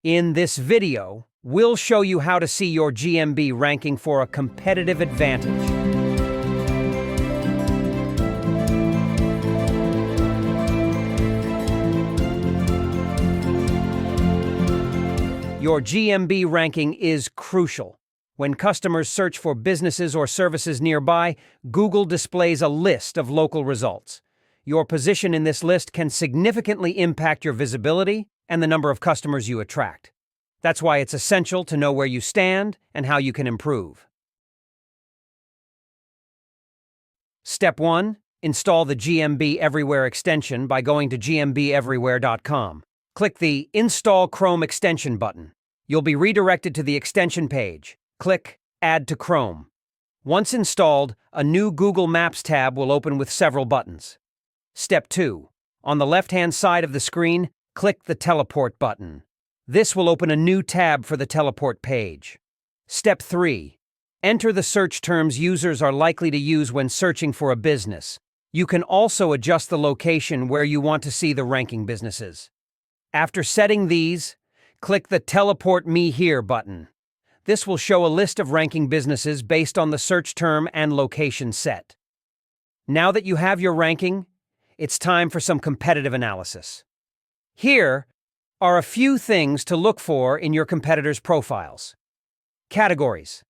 In this video, we'll show you how to see your GMB ranking for a competitive advantage. Your GMB ranking is crucial. When customers search for businesses or services nearby, Google displays a list of local results. Your position in this list can significantly impact your visibility and the number of customers you attract. That's why it's essential to know where you stand and how you can improve. Step 1. Install the GMB Everywhere extension by going to gmbeverywhere.com. Click the Install Chrome extension button. You'll be redirected to the extension page. Click Add to Chrome. Once installed, a new Google Maps tab will open with several buttons. Step 2. On the left-hand side of the screen, click the Teleport button. This will open a new tab for the Teleport page. Step 3. Enter the search terms users are likely to use when searching for a business. You can also adjust the location where you want to see the ranking businesses. After setting these, click the Teleport Me Here button. This will show a list of ranking businesses based on the search term and location set. Now that you have your ranking, it's time for some competitive analysis. Here are a few things to look for in your competitors' profiles. Categories.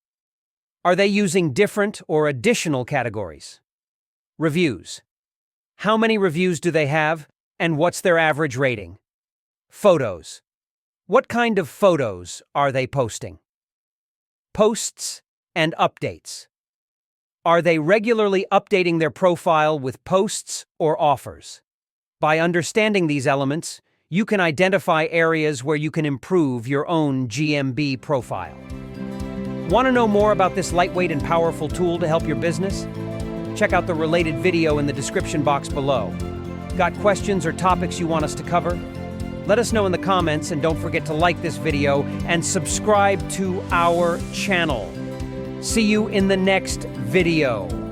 Are they using different or additional categories? Reviews. How many reviews do they have, and what's their average rating? Photos. What kind of photos are they posting? Posts and updates. Are they regularly updating their profile with posts or offers? By understanding these elements, you can identify areas where you can improve your own GMB profile. Want to know more about this lightweight and powerful tool to help your business? Check out the related video in the description box below. Got questions or topics you want us to cover? Let us know in the comments, and don't forget to like this video and subscribe to our channel. See you in the next video.